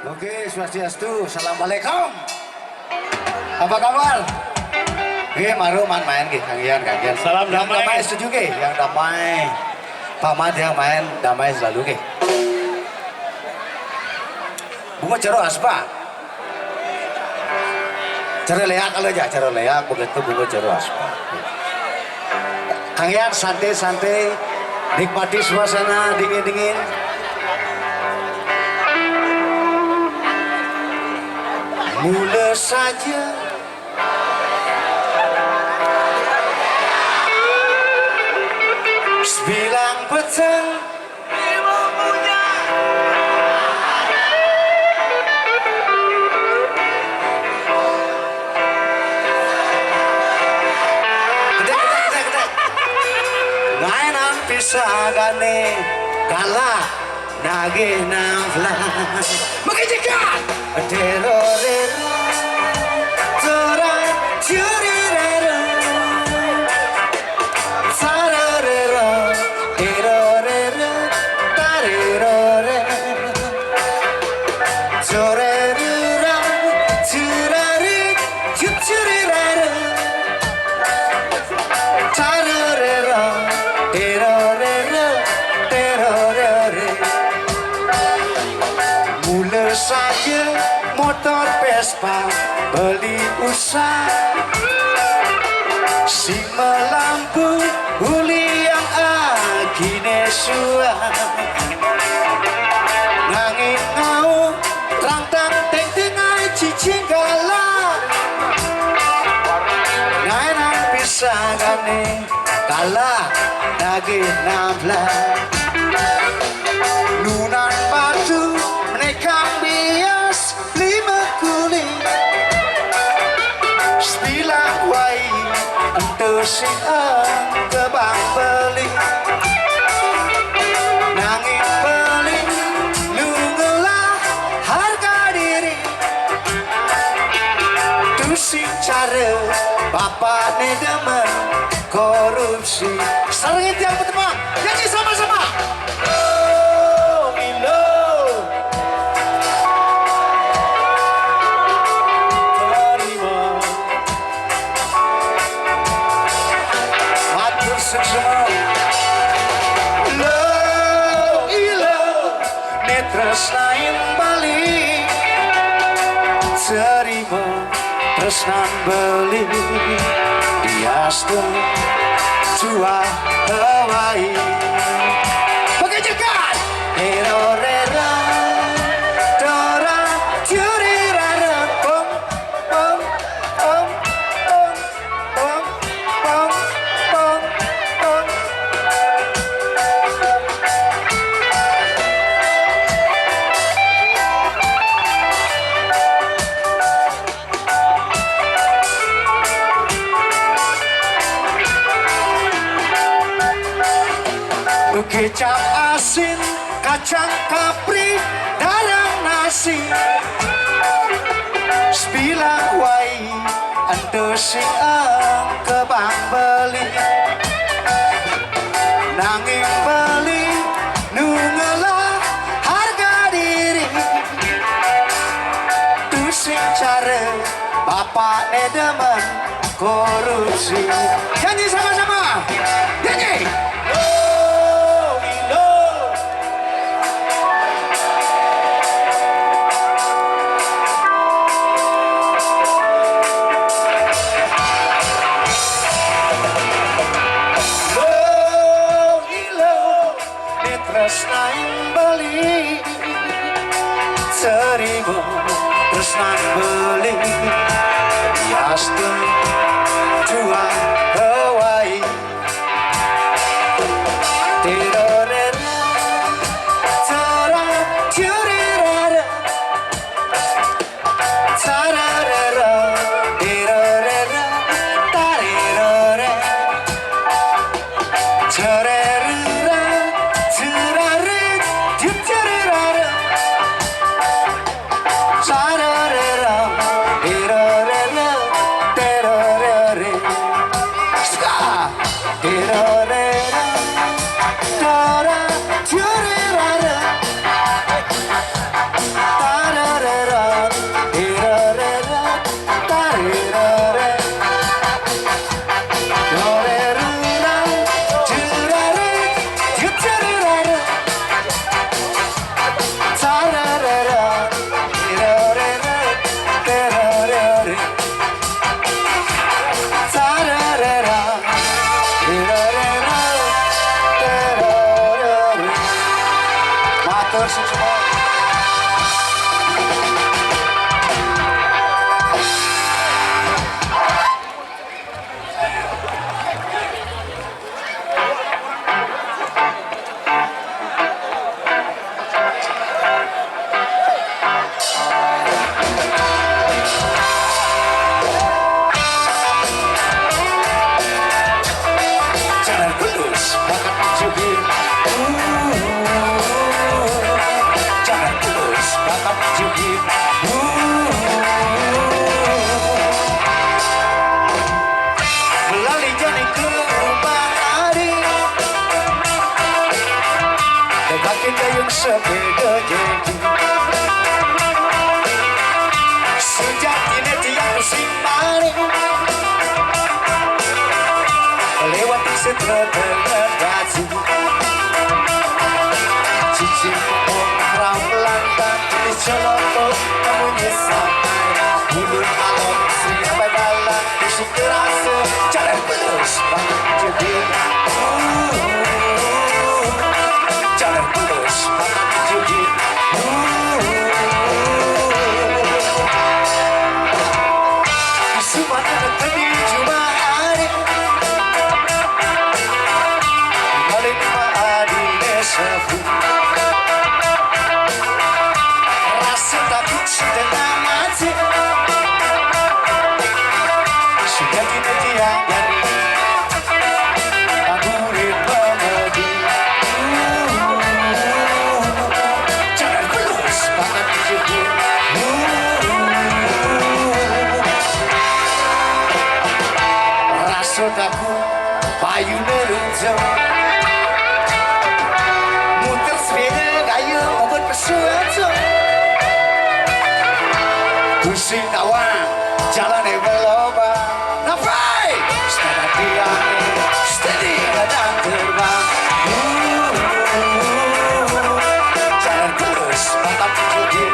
Oke, swastiastu, assalamualaikum. Apa kabar? Maru main kangen. Salam yang damai. Setuju yang damai. Pamat yang main damai selalu Bunga cero aspa. Cero leak kalau aja, cero leak begitu bunga cero aspa. Kangen santai-santai, nikmati suasana dingin-dingin. Mula saja sembilan petang Ngainan pisagane kalah nage nafla mengijikan terorero torang curirero sarorero terorero tarirore torerura curari cucurirero tarorero terorero terorere mula saja motor Vespa beli usah si melampu uli yang agine sua nangin ngau rantang teng tengah cicing galak ngainan pisagane kalah nagih nabla lunan batu menekang bias lima kuling sembilan wai untuk si kebang beli nanging beli nunggulah harga diri tusing cara bapak ne demen korupsi sarangit yang pertama nyanyi sama-sama. Tresnain balik terima tresnan beli diastu tua Hawaii pakai jekat erorera dora curirara om om om om om om om om kecap asin, kacang kapri, darang nasi sebilang wai, ando siang kebang beli nanging beli, nungelah harga diri tusing cara bapak ne demen korupsi nyanyi sama-sama nyanyi. Tresnain beli seribu tresnan beli diastu tua Hawaii terorera cara curirara tararara terorera tarirore cererura cerarit cucurirara sararara terorera terorere ska terorera tara curirara tararara jubir melalui jalan ke rumah hari dekat kita yang sepeda jadi sejak ini yang musim maning lewati seterdelegasi cici orang melantang di celotok namunnya sampai bulu alon siapa dalam musik terasa jalan pelus bangun jebir jalan pelus bangun jebir di sumatera tadi cuma hari balik ma'adi nesafu rasa takut setengah mati sudah kita tiangani amurin menadi jangan pelus banget dijebur rasa takut payu nerunjau muter sepeda gaya obat pesuatu pusing kawan jalan yang berloba nafai sepeda tiang steady kadang terbang jalan terus mantap dijubir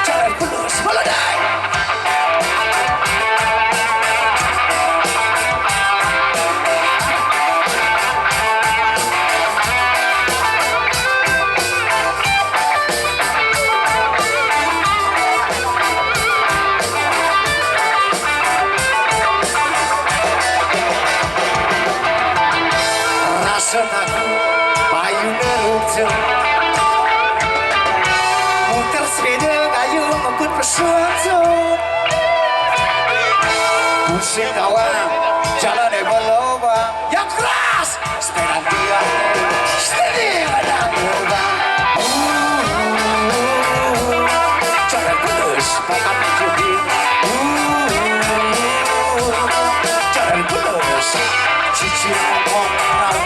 jalan terus meledai aku payu nerunjau muter sepeda kayu ngebut pesuatu pusing kawan jalan yang berlobang yang keras sepeda tiang steady kadang terbang jalan terus makan dijubir jalan terus cici ngomong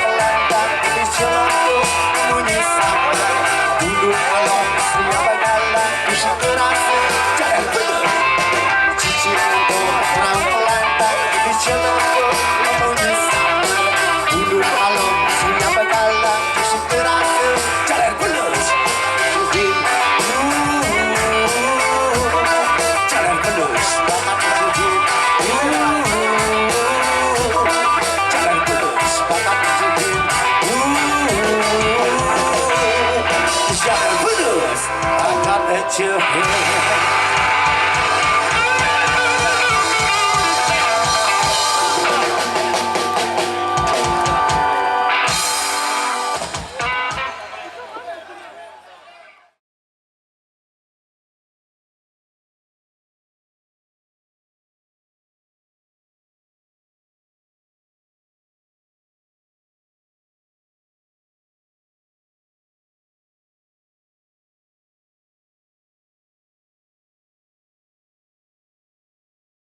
melantang di celotok bunyi sampai bulu alon siapa dalam musik terasa jalan terus cici ngomong melantang di celotok bunyi sampai bulu alon siapa dalam musik terasa jalan terus jubir jalan terus banget jubir Jalan terus, angkat jebir